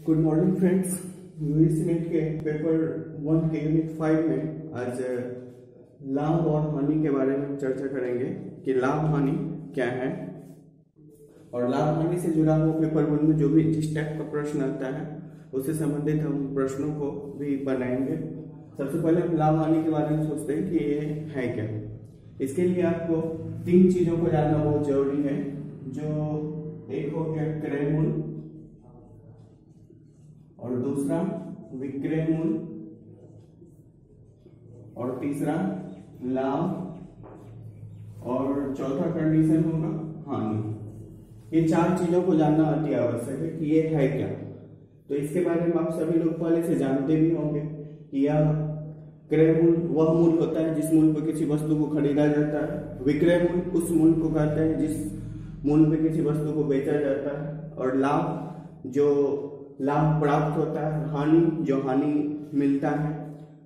Good morning friends. US net के paper 1 के unit 5 में आज लाभ और हानि के बारे में चर्चा करेंगे कि लाभ हानि क्या है और लाभ हानि से जुड़ा हुआ पेपर 1 में जो भी जिस टाइप का प्रश्न आता है उससे संबंधित हम प्रश्नों को भी बनाएंगे। सबसे पहले हम लाभ हानि के बारे में सोचते हैं कि ये है क्या। इसके लिए आपको 3 चीजों को जानना बहुत जरूरी है। जो एक हो गया क्रय मूल्य, और दूसरा विक्रय मूल्य, और तीसरा लाभ, और चौथा कंडीशन होगा हानि। ये 4 चीजों को जानना अति आवश्यक है कि ये है क्या। तो इसके बारे में आप सभी लोग पहले से जानते भी होंगे कि यह क्रय मूल्य वह मूल्य होता है जिस मूल्य पर किसी वस्तु को खरीदा जाता है। विक्रय मूल्य उस मूल्य को कहते हैं जिस मूल्य पे किसी वस्तु को बेचा जाता है। और लाभ जो लाभ प्राप्त होता है। हानि जो हानि मिलता है।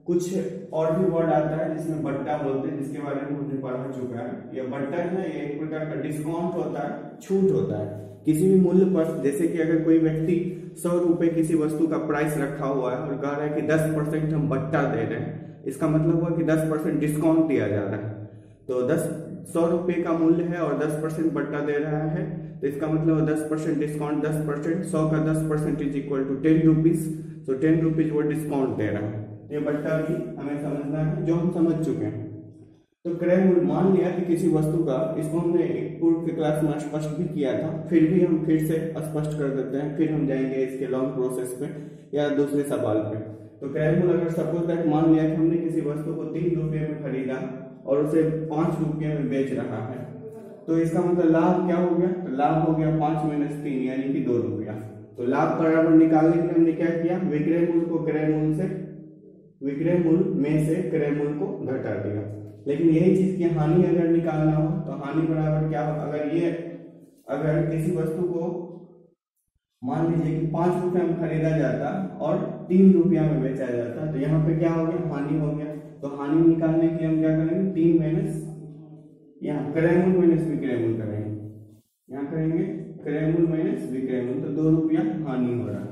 कुछ और भी वर्ड आता है जिसमें बट्टा बोलते हैं, जिसके बारे में हमने पढ़ा चुका है। यह बट्टा है, ये एक प्रकार का डिस्काउंट होता है, छूट होता है किसी भी मूल्य पर। जैसे कि अगर कोई व्यक्ति 100 रुपए किसी वस्तु का प्राइस रखा हुआ है और कह रहा है कि 10% हम बट्टा दे रहे हैं, इसका मतलब हुआ कि 10% डिस्काउंट दिया जा रहा है। तो 100 रुपए का मूल्य है और 10% बट्टा दे रहा है, तो इसका मतलब 10% डिस्काउंट, 10%, 100 का 10% इज इक्वल टू 10 रुपीज। तो 10 रुपीज वो डिस्काउंट दे रहा है। ये बट्टा भी हमें समझना है, जो हम समझ चुके हैं। तो क्रय मूल्य, मान लिया कि किसी वस्तु का, इसको हमने एक पूर्व के क्लास में स्पष्ट भी किया था, फिर भी हम फिर से स्पष्ट कर देते हैं, फिर हम जाएंगे इसके लॉन्ग प्रोसेस पे या दूसरे सवाल पे। तो क्रय मूल्य अगर सपोज दैट मान लिया कि हमने किसी वस्तु को 3 रुपये में खरीदा और उसे 5 रुपये में बेच रहा है, तो इसका मतलब लाभ क्या हो गया? तो लाभ हो गया 5 - 3 यानी कि 2 रुपया। तो लाभ बराबर निकालने के लिए हमने क्या किया? विक्रय मूल्य को क्रय मूल्य से, विक्रय मूल्य में से क्रय मूल्य को घटा दिया। लेकिन यही चीज की हानि अगर निकालना हो तो हानि बराबर क्या हो? अगर किसी वस्तु को मान लीजिए कि 5 रुपया में खरीदा जाता और 3 रुपया में बेचा जाता, तो यहाँ पे क्या हो गया? हानि हो गया। तो हानि निकालने के लिए हम क्या करेंगे? 3 माइनस, यहाँ क्रय मूल्य माइनस विक्रय मूल्य करेंगे। यहाँ करेंगे क्रय मूल्य माइनस विक्रय मूल्य, तो 2 रुपया हानि हो रहा।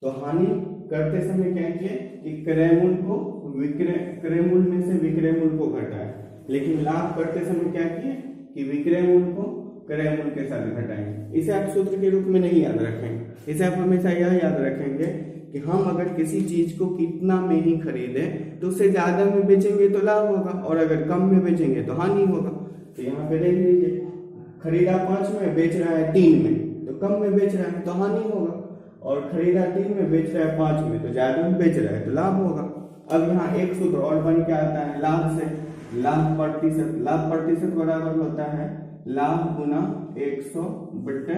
तो हानि करते समय क्या किए कि क्रय मूल्य को क्रय मूल्य में से विक्रय मूल्य को घटाए। लेकिन लाभ करते समय क्या किए कि विक्रय मूल्य को क्रय मूल्य के साथ घटाएंगे। इसे आप सूत्र के रूप में नहीं याद रखेंगे, इसे आप हमेशा यह याद रखेंगे कि हम अगर किसी चीज को कितना में ही खरीदे तो उससे ज्यादा में बेचेंगे तो लाभ होगा, और अगर कम में बेचेंगे तो हानि होगा। तो यहाँ पे देख लीजिए, खरीदा 5 में, बेच रहा है 3 में, तो कम में बेच रहा है तो हानि होगा, और खरीदा 3 में, बेच रहा है 5 में, तो ज्यादा में बेच रहा है तो लाभ होगा। अब यहाँ एक सूत्र और बन के आता है लाभ से, लाभ प्रतिशत। लाभ प्रतिशत बराबर होता है लाभ गुना 100 बटे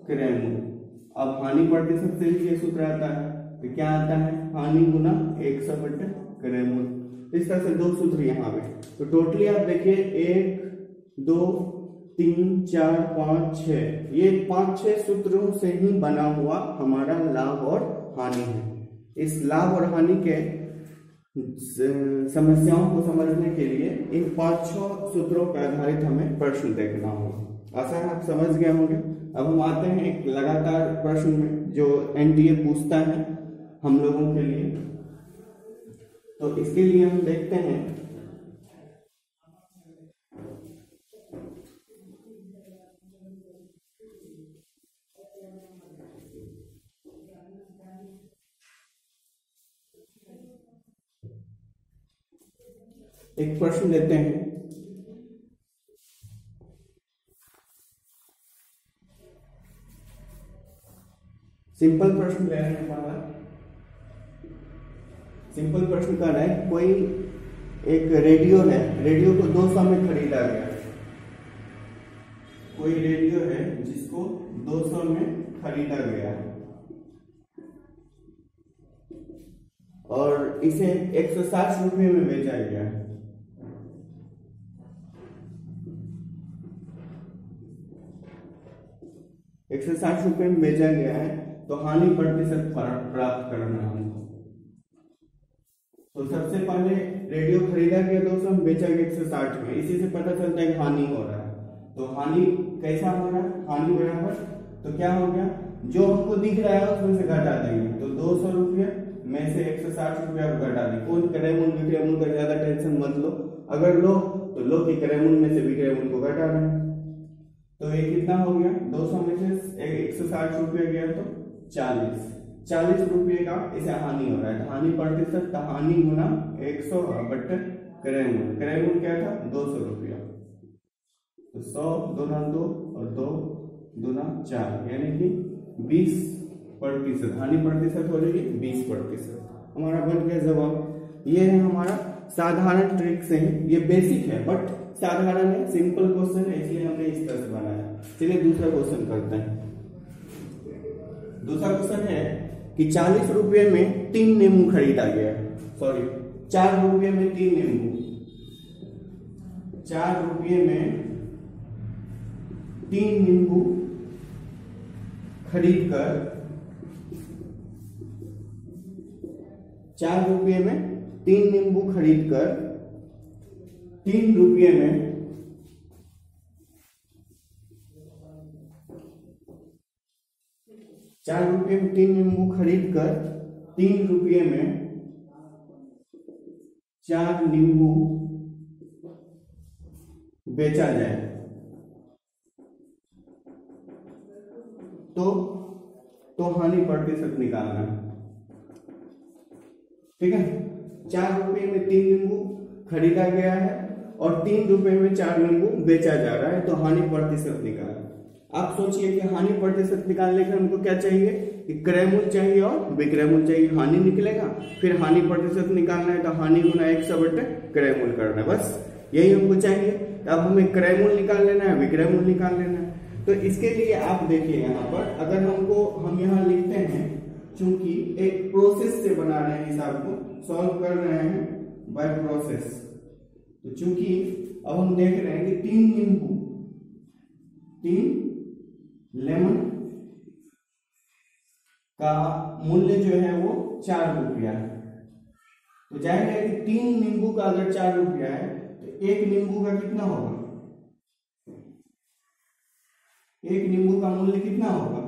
क्रय मूल्य। अब हानि प्रतिशत से भी ये सूत्र आता है, तो क्या आता है? हानि गुना 100 बटे क्रय मूल्य। इस तरह से 2 सूत्र यहाँ पे। तो टोटली आप देखिए 1 2 3 4 5 6, ये 5-6 सूत्रों से ही बना हुआ हमारा लाभ और हानि है। इस लाभ और हानि के समस्याओं को समझने के लिए इन 5-6 सूत्रों पर आधारित हमें प्रश्न देखना होगा। आशा है आप समझ गए होंगे। अब हम आते हैं एक लगातार प्रश्न में जो एनटीए पूछता है हम लोगों के लिए। तो इसके लिए हम देखते हैं एक प्रश्न लेते हैं। सिंपल प्रश्न ले रहे हैं पहला। सिंपल प्रश्न कर रहा है, कोई एक रेडियो है, रेडियो को 200 में खरीदा गया। कोई रेडियो है जिसको 200 में खरीदा गया है और इसे 160 रुपये में बेचा गया है। ₹160 में बेचा गया है, तो हानि प्रतिशत प्राप्त करना है हमको। तो सबसे पहले रेडियो खरीदा गया 200 में, बेचा गया 160 में, इसी से पता चलता है कि हानि हो रहा है। तो हानि कैसा हो रहा है? हानि बराबर तो क्या हो गया, जो हमको दिख रहा है उसमें से घटा देंगे, तो 200 रुपये में से 160 रुपया को घटा दें। कोई क्रय मूल्य विक्रय मूल्य का ज्यादा टेंशन मत लो, अगर लो तो लो कि क्रय मूल्य में से विक्रय मूल्य को घटा दें। तो ये कितना हो गया, 200 में से 160 रुपया गया तो 40 रुपये का इसे हानि हो रहा है। तो हानि प्रतिशत, तो हानि गुना 100 बट्टे क्रय मूल्य। क्रय मूल्य क्या था, 200 रुपया। तो 100 दूना 2 और 2 दूना 4, यानी कि 20%। हानि प्रतिशत हो जाएगी 20%। हमारा बन गया जवाब। ये है हमारा साधारण ट्रिक से है, ये बेसिक है बट साधारण है, सिंपल क्वेश्चन है, इसलिए हमने इस तरह से बनाया। चलिए दूसरा क्वेश्चन करते हैं। दूसरा क्वेश्चन है कि 40 रुपये में 3 नींबू खरीदा गया, सॉरी 4 रुपये में 3 नींबू, 4 रुपये में 3 नींबू खरीद कर, 4 रुपये में 3 नींबू खरीद कर 3 रुपये में 4 रुपये में 3 नींबू खरीद कर 3 रुपये में 4 नींबू बेचा जाए, तो हानि प्रतिशत निकालना है। ठीक है, 4 रुपये में 3 नींबू खरीदा गया है और 3 रुपये में 4 नींबू बेचा जा रहा है, तो हानि प्रतिशत निकालना। आप सोचिए कि हानि प्रतिशत निकालने के हमको क्या चाहिए, कि क्रय मूल्य चाहिए और विक्रय मूल्य चाहिए। हानि निकलेगा, फिर हानि प्रतिशत निकालना है, तो हानि गुना 100 बटे क्रय मूल्य करना है, बस यही हमको चाहिए। अब हमें क्रय मूल्य निकाल लेना है, विक्रय मूल्य निकाल लेना है। तो इसके लिए आप देखिए यहाँ पर, अगर हम यहाँ लिखते हैं, चूंकि एक प्रोसेस से बना रहे हैं, हिसाब को सॉल्व कर रहे हैं बाय प्रोसेस, तो चूंकि अब हम देख रहे हैं कि 3 नींबू, 3 लेमन का मूल्य जो है वो 4 रुपया है। तो जाहिर है कि 3 नींबू का अगर 4 रुपया है तो 1 नींबू का कितना होगा, 1 नींबू का मूल्य कितना होगा,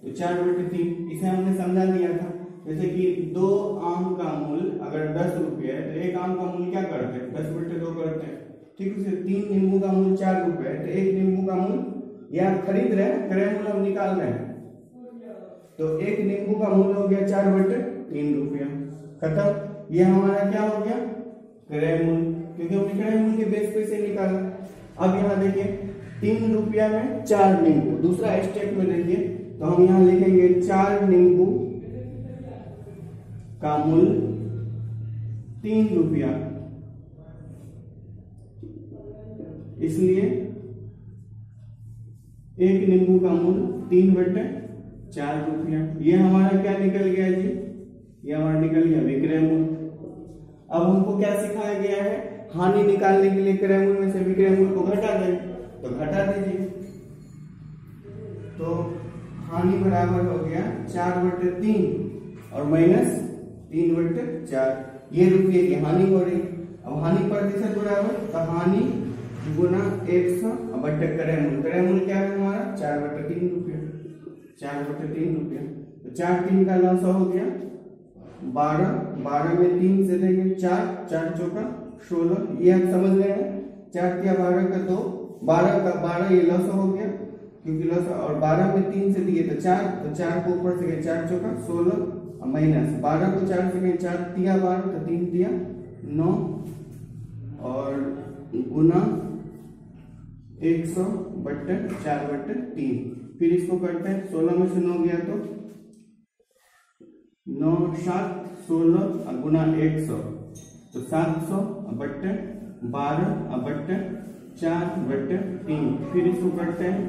तो 4/3। इसे हमने समझा दिया था, जैसे कि 2 आम का मूल्य अगर 10 रुपये है तो 1 आम का मूल्य क्या करते हैं, 10/2 करते हैं। ठीक है, 3 नींबू का मूल्य 4 रुपये है, तो 1 नींबू का मूल्य, या खरीद रहे हैं, क्रय मूल्य हम निकाल रहे हैं, तो 1 नींबू का मूल्य हो गया 4/3 रुपया। खत्म। ये हमारा क्या हो गया, क्रय मूल्य, क्योंकि हमने क्रय मूल्य के बेस पे से निकाला। अब यहाँ देखिए 3 रुपया में 4 नींबू, दूसरा स्टेप में देखिए, तो हम यहाँ लिखेंगे 4 नींबू का मूल्य 3 रुपया, इसलिए 1 नींबू का मूल्य 3/4 रुपया। ये हमारा क्या निकल गया जी, ये हमारा निकल गया विक्रय मूल्य। अब हमको क्या सिखाया गया है, हानि निकालने के लिए क्रय मूल्य में से विक्रय मूल्य को घटा दें, तो घटा दीजिए। तो हानि बराबर हो गया 4/3 और माइनस 3/4, ये रुपये की हानि हो रही। अब हानि प्रतिशत बराबर, तो हानि गुना 100 बटे क्रय मूल्य। क्रय मूल्य क्या है हमारा, 4/3 रुपया, 4/3 रुपया। तो 4 3 का 900 हो गया 12, 12 में 3 से देंगे 4, 4 चौका 16, ये आप समझ रहे हैं। 4 तिया 12 का 2, 12 का 12, ये 900 हो गया, क्योंकि 900, और 12 में 3 से दिए तो 4, तो 4 को ऊपर से गए 4 चौका 16, माइनस 12 को 4 से गए 4 तिया 12, तो 3 तिया 9 और गुना 100 बट्टे 4/3। फिर इसको करते हैं, 16 में से 9 गया तो 9 7 16 गुना 100, तो 700 बट्टे 12 बट्टे 4/3। फिर इसको करते हैं,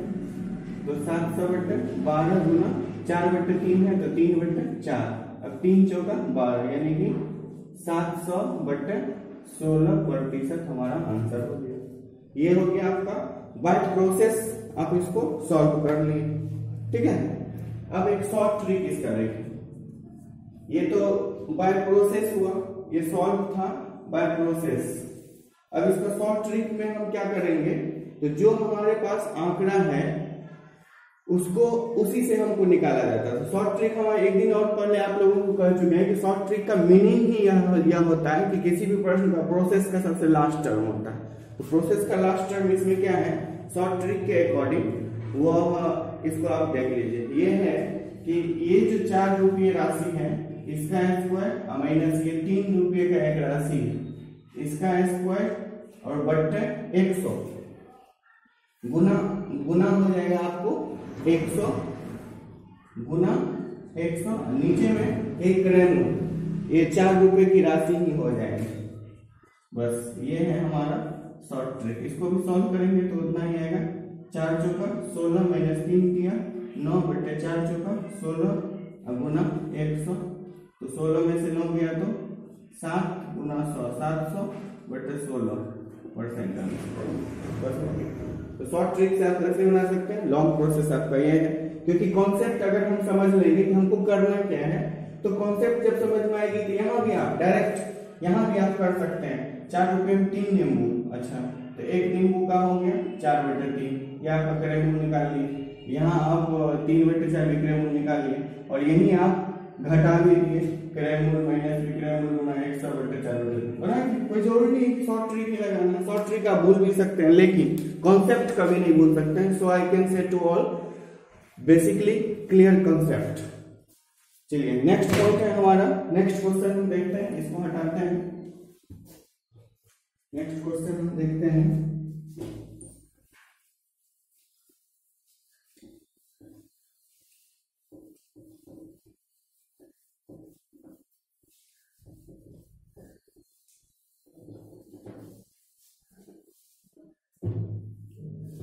तो 700 बट्टे 12 गुना 4/3 है, तो 3/4। अब 3 चौका 12, यानी कि 700 बट्टे 16% हमारा आंसर हो गया। ये हो गया आपका बाय प्रोसेस, आप इसको सॉल्व कर लिए। ठीक है, अब एक शॉर्ट ट्रिक इसका देखिए। ये तो बाय प्रोसेस हुआ, ये सॉल्व था बाय प्रोसेस। अब इसका शॉर्ट ट्रिक में हम क्या करेंगे, तो जो हमारे पास आंकड़ा है उसको उसी से हमको निकाला जाता है। शॉर्ट ट्रिक हम एक दिन और पहले आप लोगों को कह चुके हैं कि शॉर्ट ट्रिक का मीनिंग ही यह होता है कि किसी भी प्रश्न का प्रोसेस का सबसे लास्ट टर्म होता है। तो प्रोसेस का लास्ट टर्म इसमें क्या है, शॉर्ट ट्रिक के अकॉर्डिंग वो इसको आप देख लीजिए। ये है कि ये जो 4 रुपये राशि है इसका स्क्वायर माइनस ये 3 रुपये का एक राशि है इसका स्क्वायर और बट्टे 100 गुना हो जाएगा आपको 100 गुना 100 नीचे में 1 रेमू, ये 4 रुपये की राशि ही हो जाएगी। बस ये है हमारा शॉर्ट ट्रिक। इसको भी सॉल्व करेंगे तो उतना ही आएगा। 4 चौका 16 माइनस 3 किया 9 बटे 4 चौका 16 गुना 100, तो 16 में से 9 गया तो 7 गुना 100 700 बटे 16%। तो शॉर्ट ट्रिक से आप कैसे बना सकते हैं, लॉन्ग प्रोसेस आपका ये है, क्योंकि कॉन्सेप्ट अगर हम समझ लेंगे कि हमको करना क्या है तो कॉन्सेप्ट जब समझ में आएगी तो यहाँ भी आप डायरेक्ट यहाँ भी आप कर सकते हैं। 4 रुपये में 3 नींबू, अच्छा तो 1 नींबू का हो गया 4/3, या आपका क्रयमूल्य निकाल लिए। यहाँ आप 3/4 विक्रयमूल्य निकाल लिए और यही आप घटा भी दिए, क्रयमूल्य माइनस विक्रयमूल्य गुना 100/4। कोई जरूरी नहीं कि शॉर्ट ट्रिक ही लगाना, शॉर्ट ट्रिक आप भूल भी सकते हैं लेकिन कॉन्सेप्ट कभी नहीं भूल सकते हैं। So I can say to all basically clear concept. चलिए नेक्स्ट पॉइंट है हमारा, नेक्स्ट क्वेश्चन हम देखते हैं, इसको हटाते हैं। नेक्स्ट क्वेश्चन हम देखते हैं।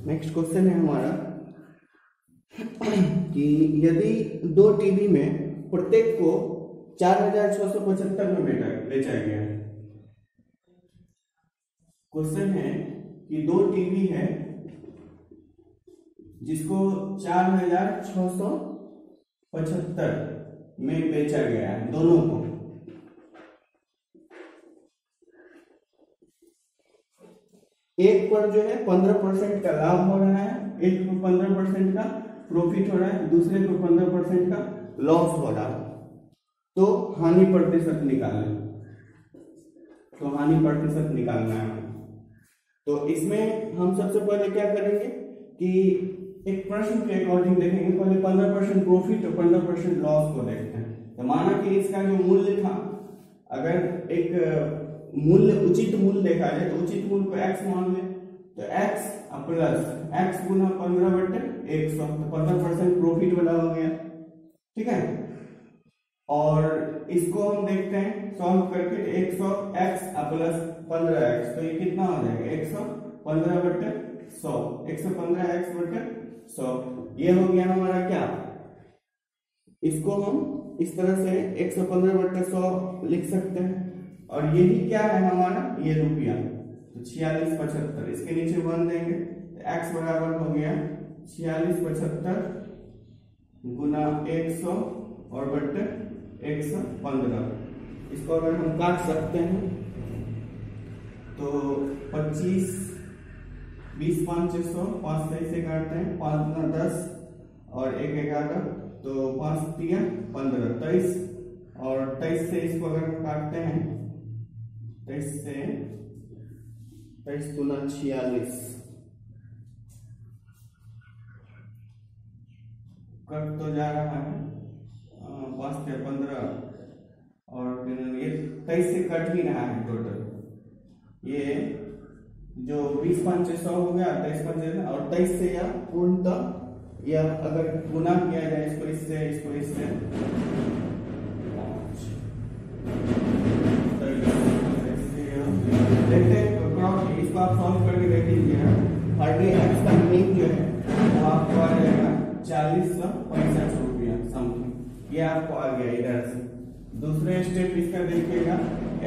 नेक्स्ट क्वेश्चन है हमारा कि यदि 2 टीवी में प्रत्येक को 4675 में बेचा गया है। क्वेश्चन है कि 2 टीवी है जिसको 4675 में बेचा गया है, दोनों को। एक पर जो है 15% का लाभ हो रहा है, एक को 15% का प्रॉफिट हो रहा है, दूसरे को 15% का लॉस हो रहा है। तो हानि प्रतिशत निकालना, तो हानि प्रतिशत निकालना है। तो इसमें हम सबसे पहले क्या करेंगे कि एक प्रश्न के अकॉर्डिंग देखेंगे। पहले 15% प्रॉफिट और 15% लॉस को देखते हैं। तो माना कि इसका जो मूल्य था, अगर एक मूल्य उचित मूल्य देखा जाए तो उचित मूल्य को x मान ले, तो x प्लस x गुना 15/100, तो 15% प्रॉफिट वाला हो गया, ठीक है। और इसको हम देखते हैं सॉल्व करके 100x प्लस 15x, तो ये कितना हो जाएगा 115/100, 115x/100। ये हो गया हमारा क्या, इसको हम इस तरह से 115/100 लिख सकते हैं। और यही क्या है हमारा, ये रुपया, तो 4675, इसके नीचे 1 देंगे तो x बराबर हो गया 4675 गुना 100 और बट्टे 115। इसको अगर हम काट सकते हैं तो 25 20 5 100, 5 से काटते हैं, 5 गुना 10 और 1 11, तो 5 3 15, 23, और 23 से इसको अगर हम काटते हैं 23 से 23 गुना 46 कट तो जा रहा है, 5 से 15 और ये 23 से कट ही रहा है टोटल। ये जो 20 5 100 हो गया, 23 5 और 23 से या पूर्णतः या अगर गुना किया जाए इसको इससे देखते हैं। इसको आप सॉल्व करके देख लीजिएगा। हार्डली एक्स का मीनिंग जो है वो आपको आ जाएगा 4065 रुपया समथिंग, ये आपको आ गया इधर से। दूसरे स्टेप इसका देखिएगा,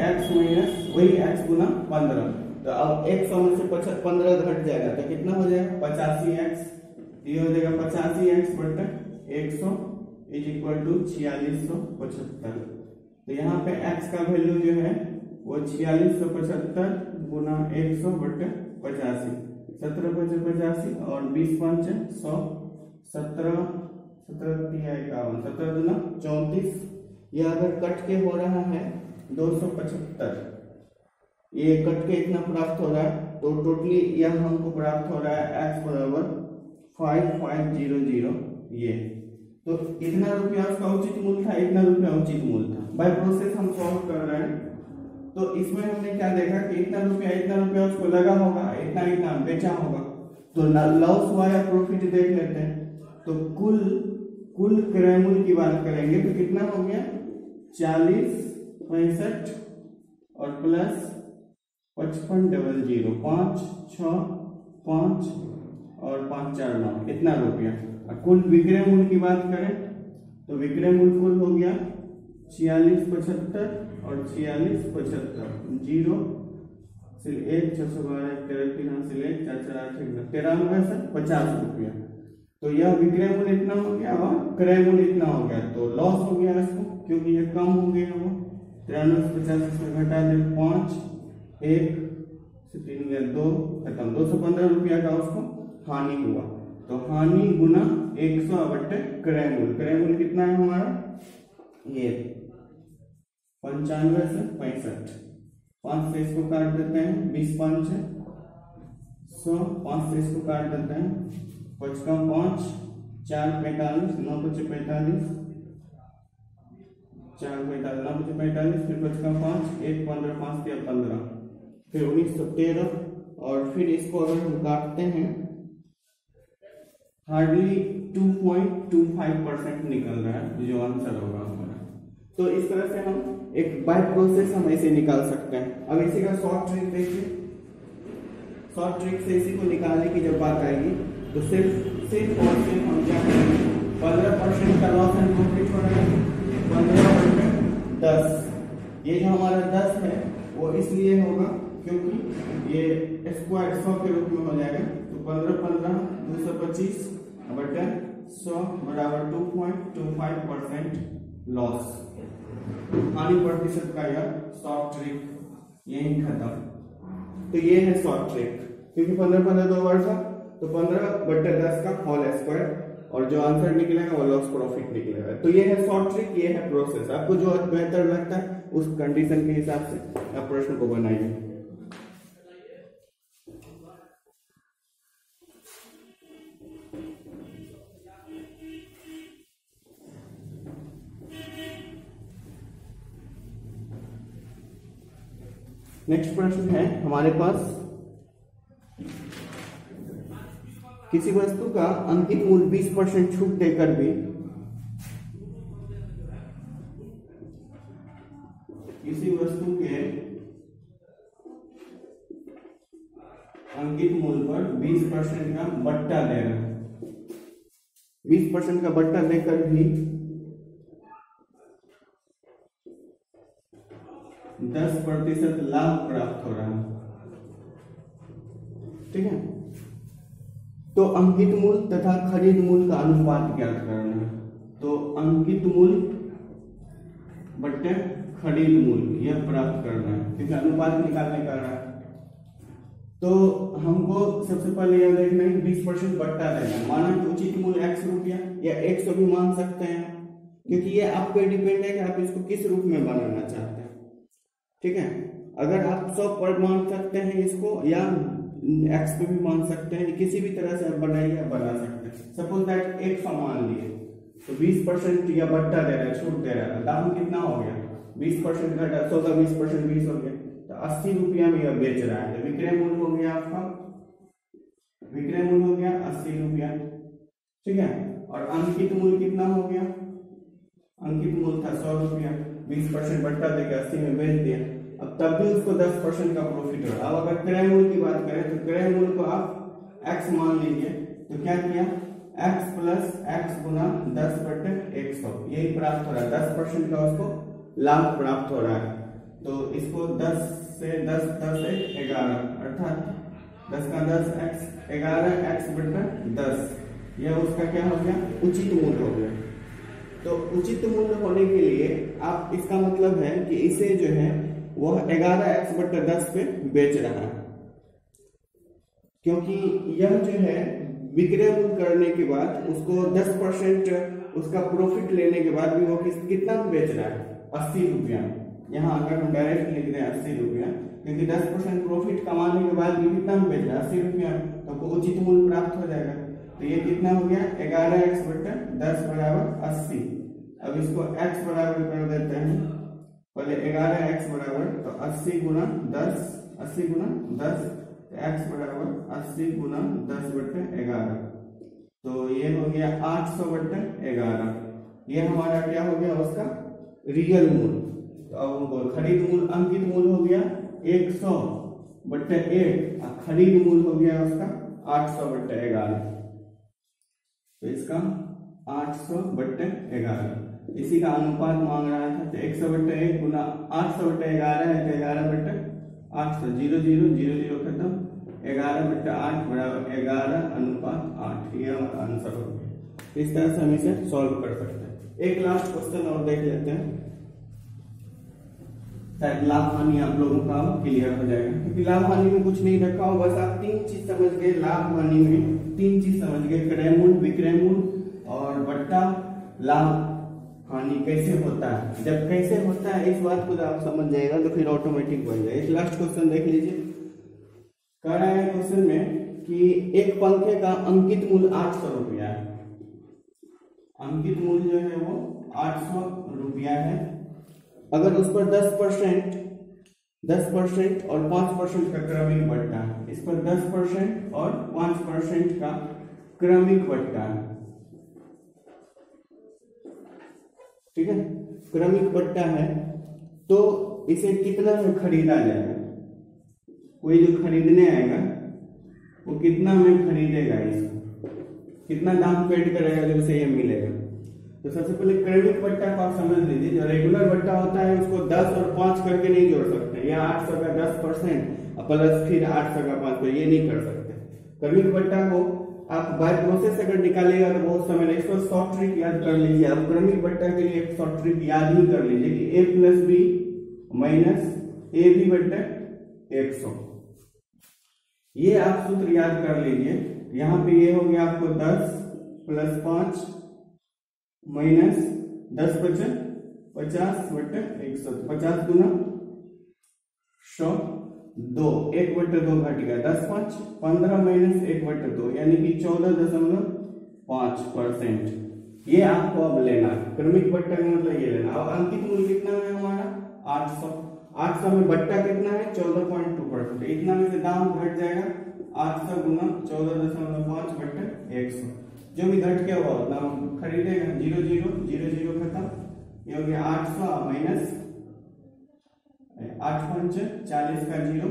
x माइनस वही x गुना 15, तो अब 100 में से 15 घट जाएगा तो कितना हो जाएगा 85x, ये हो जाएगा 85x बटे 100 इज इक्वल टू 4675। तो यहाँ पे x का वैल्यू जो है वो 4675 गुना 100 बटे 85, 17 5 85 और 20 5 100, 17 51 17 दूना 34। ये अगर कट के हो रहा है 275, ये कट के इतना प्राप्त हो रहा है, तो टोटली यह हमको प्राप्त हो रहा है x बराबर 5500। ये तो इतना रुपया उसका उचित मूल्य था, इतना रुपया उचित मूल्य था। बाय प्रोसेस हम सॉल्व कर रहे हैं, तो इसमें हमने क्या देखा कि इतना रुपया उसको लगा होगा, इतना बेचा होगा। तो लॉस हुआ या प्रॉफिट देख लेते हैं। तो कुल क्रय मूल्य की बात करेंगे तो कितना हो गया 40 65 और प्लस 5500 5 6 5 और 5 4 9 इतना रुपया। और कुल विक्रय मूल्य की बात करें तो विक्रय मूल्य कुल हो गया 46 75 और 46 75 0 1 612 13 3 4 4 8 93 से 50 रुपया। तो यह विक्रय मूल्य इतना हो गया और क्रय मूल्य इतना हो गया, तो लॉस हो गया इसको, क्योंकि ये कम हो गया। वो 93 से 50 से घटा दे 5 1 से 3 गया 2 खत्म, 215 रुपया का उसको हानि हुआ। तो हानि गुना 100 बटे क्रय मूल्य। क्रय मूल्य कितना है हमारा, ये 95 से 65। 5 से इसको काट देते हैं, 20 5 है 100, 5 से इसको काट देते हैं, 5 का 5 4 45 9 5 45 4 45 9 5 45, फिर 5 का 5 1 15 5 दिया 15, फिर 1913। और फिर इसको अगर हम काटते हैं हार्डली 2.25% निकल रहा है जो आंसर होगा हमारा। तो इस तरह से हम एक बाय प्रोसेस हम ऐसे निकाल सकते हैं। अब इसी का शॉर्ट ट्रिक देखिए। शॉर्ट ट्रिक से इसी को निकालने की जब बात आएगी तो सिर्फ और सिर्फ हम क्या करेंगे, 15% का लॉस एंड प्रॉफिट हो रहा है, 15% 10। ये जो हमारा 10 है वो इसलिए होगा क्योंकि ये स्क्वायर 100 के रूप में हो जाएगा। तो 15 15 225 बटे 100 बराबर 2.25% लॉस। हानि प्रतिशत का यह शॉर्ट ट्रिक यही खत्म। तो ये है शॉर्ट ट्रिक, क्योंकि 15 15 दो बार था, तो 15 बटे 10 का होल स्क्वायर, और जो आंसर निकलेगा वो लॉस प्रॉफिट निकलेगा। तो ये है शॉर्ट ट्रिक, ये है प्रोसेस। आपको जो बेहतर लगता है उस कंडीशन के हिसाब से आप प्रश्न को बनाइए। नेक्स्ट प्रश्न है हमारे पास, किसी वस्तु का अंकित मूल्य 20% छूट देकर भी किसी वस्तु के अंकित मूल्य पर 20% का बट्टा दे रहा है, 20% का बट्टा देकर भी 10% लाभ प्राप्त हो रहा है। ठीक है, तो अंकित मूल्य तथा खरीद मूल्य का अनुपात ज्ञात करना है। तो अंकित मूल्य बट्टे खरीद मूल्य यह प्राप्त करना है, क्योंकि अनुपात निकालने का रहा है। तो हमको सबसे पहले यह देखना है 20% बट्टा देना है। माना कि उचित मूल्य x रुपया या 100 भी मान सकते हैं, क्योंकि ये आप पे डिपेंड है कि आप इसको किस रूप में बनाना चाहते हैं। ठीक है, अगर आप 100 पर मान सकते हैं इसको, या x पे भी मान सकते हैं, किसी भी तरह से आप बनाइए, आप बना सकते हैं। सपोज दैट 100 मान लिए, तो 20% या बट्टा दे रहा है, छूट दे रहा है, दाम कितना हो गया 20% घटा 100 का 20% 20 हो गया, तो 80 रुपया में यह बेच रहा है। तो विक्रय मूल्य हो गया आपका, विक्रय मूल्य हो गया 80 रुपया। ठीक है, और अंकित मूल्य कितना हो गया, अंकित मूल्य था 100 रुपया, 20% बट्टा देकर 80 में बेच दिया। अब तब भी उसको 10% का प्रॉफिट हो। अब अगर क्रय मूल्य की बात करें तो क्रय मूल्य को आप x मान लीजिए, तो क्या किया x प्लस x गुना 10 बटे 100, यही प्राप्त हो रहा है। 10% का उसको लाभ प्राप्त हो रहा है। तो इसको 10 से 10 10 11, अर्थात 10 का 10 x 11 x बटे 10, यह उसका क्या हो गया, उचित मूल्य हो गया। तो उचित मूल्य होने के लिए आप, इसका मतलब है कि इसे जो है वह 11x बटे 10 पे बेच रहा है, क्योंकि यह जो है विक्रय मूल्य करने के बाद उसको 10% उसका प्रॉफिट लेने के बाद भी वो कितना बेच रहा है, 80 रुपया। यहाँ अगर हम डायरेक्ट लिख दें 80 रुपया, क्योंकि 10% प्रॉफिट कमाने के बाद भी कितना बेच रहा है, 80 रुपया, तो आपको उचित मूल्य प्राप्त हो जाएगा। तो ये कितना हो गया, 11x बटे 10 बराबर 80। अब इसको x बराबर कर देते हैं, पहले 11x बराबर तो 80 गुना 10, 80 गुना 10, x बराबर 80 गुना 10 बटे 11, तो ये हो गया 800 बटे 11। ये हमारा क्या हो गया, उसका रियल मूल्य। तो अब हमको खरीद मूल्य, अंकित मूल्य हो गया 100 बटे 1, खरीद मूल्य हो गया उसका 800 बटे 11। तो इसका 800 बटे 11, इसी का अनुपात मांग रहा था। तो 100 बटे 1 गुना 800 बटे 11 है, तो 11 बटे 800, 0 0 0 0 खत्म, 11 बटे 8 बराबर 11:8। ये हमारा आंसर हो गया। इस तरह से हम इसे सॉल्व कर सकते हैं। एक लास्ट क्वेश्चन और देख लेते हैं, शायद लाभ हानि आप लोगों का क्लियर हो जाएगा, क्योंकि लाभ हानि में कुछ नहीं रखा हो, बस आप 3 चीज समझ गए। लाभ हानि में 3 चीज समझ गए, क्रय मूल्य, विक्रय मूल्य और बट्टा। लाभ हानि कैसे होता है, जब कैसे होता है इस बात को जब आप समझ जाएगा तो फिर ऑटोमेटिक बन जाएगा। एक लास्ट क्वेश्चन देख लीजिए, कह रहा है क्वेश्चन में कि एक पंखे का अंकित मूल्य 800 रुपया है। अंकित मूल्य जो है वो 800 रुपया है। अगर उस पर 10% और 5% का क्रमिक बट्टा है, इस पर 10% और 5% का क्रमिक बट्टा है, ठीक है, क्रमिक बट्टा है, तो इसे कितना में खरीदा जाएगा। कोई जो खरीदने आएगा वो कितना में खरीदेगा, इसको कितना दाम पेड करेगा जब उसे ये मिलेगा। तो सबसे पहले क्रमिक बट्टा को आप समझ लीजिए। जो रेगुलर बट्टा होता है उसको 10 और 5 करके नहीं जोड़ सकते, या 800 का 10% प्लस फिर 800 का 5, ये नहीं कर सकते। क्रमिक बट्टा को आप बाय प्रोसेस अगर निकालेगा तो बहुत समय लगेगा। इसको शॉर्ट ट्रिक याद कर लीजिए आप। क्रमिक बट्टा के लिए एक शॉर्ट ट्रिक याद ही कर लीजिए कि a plus B minus A B बट्टा 100, ये आप सूत्र याद कर लीजिए। यहाँ पे ये हो गया आपको 10 प्लस 5 माइनस 10 बचे 50 बटे 100, 50 गुना 100, 2 1 बटे 2 घट गया, 10 5 15 माइनस 1 बटे 2 यानी कि 14.5%। ये आपको अब लेना है, क्रमिक बट्टा का मतलब ये लेना। अब अंकित मूल्य कितना है हमारा 800, 800 में बट्टा कितना है 14.2%, इतना में से दाम घट जाएगा 800 गुना 14.5 बटे 100, जो भी घट गया हुआ उतना हम खरीदेगा। 0 0 0 0 खत्म, ये हो गया 800 माइनस 8 5 40 का 0,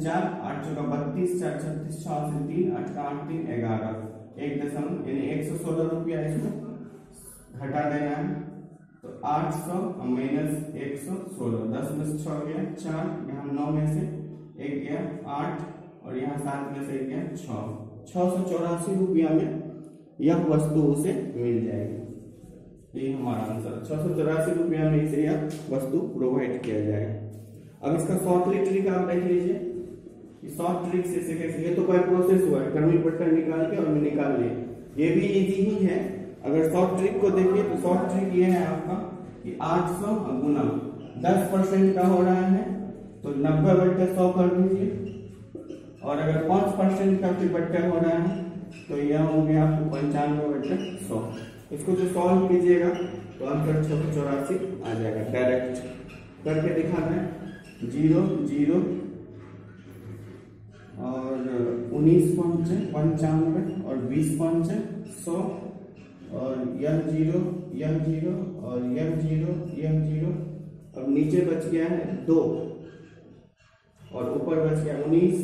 4 8 का 32, 4 36, 6 से 3 8 का 8 3 11, 1 यानी 116 रुपया इसको घटा देना है। तो 800 माइनस 116, 10 में से 6 गया 4, यहाँ 9 में से 1 गया 8 और यहाँ 7 में से 1 गया 6, 684 रुपया में यह वस्तु उसे मिल जाएगी। ये हमारा आंसर, 684 रुपया में इसे यह वस्तु प्रोवाइड किया जाएगा। अब इसका शॉर्ट ट्रिक आप देख लीजिए, शॉर्ट ट्रिक से कैसे, ये तो कोई प्रोसेस हुआ है, क्रमिक बट्टा निकाल के और निकाल लिए, ये भी इजी ही है। अगर शॉर्ट ट्रिक को देखिए तो शॉर्ट ट्रिक ये है आपका कि 800 गुना 10% का हो रहा है तो 90 बट्टे 100 कर दीजिए, और अगर 5% का फिर बट्टा हो रहा है तो यह हो गया आपको 95 बट्टे 100। इसको जो सॉल्व कीजिएगा तो आंसर 684 आ जाएगा। डायरेक्ट करके दिखा दें, 0 0 और 19 5 95 और 20 5 100 और यह 0 यह 0 और यह 0 यह 0। अब नीचे बच गया है 2 और ऊपर बच गया 19,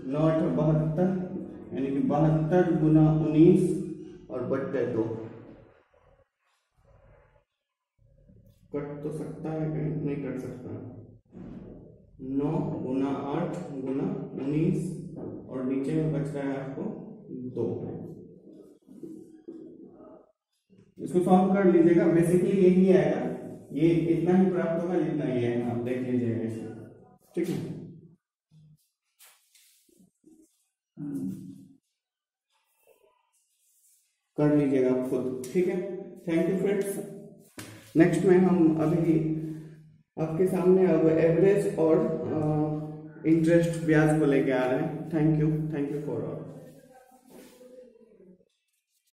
9 72 यानी कि 72 गुना 19 और बट्टे 2। कट तो सकता है कहीं, नहीं कट सकता। 9 गुना 8 गुना 19 और नीचे में बच रहा है आपको 2। इसको सॉल्व कर लीजिएगा, बेसिकली यही आएगा, ये इतना ही प्राप्त होगा जितना ये है, आप देख लीजिएगा इसे, ठीक है। कर लीजिएगा खुद, ठीक है। Thank you friends. नेक्स्ट में हम अभी आपके सामने अब एवरेज और इंटरेस्ट ब्याज को लेके आ रहे हैं। Thank you for all.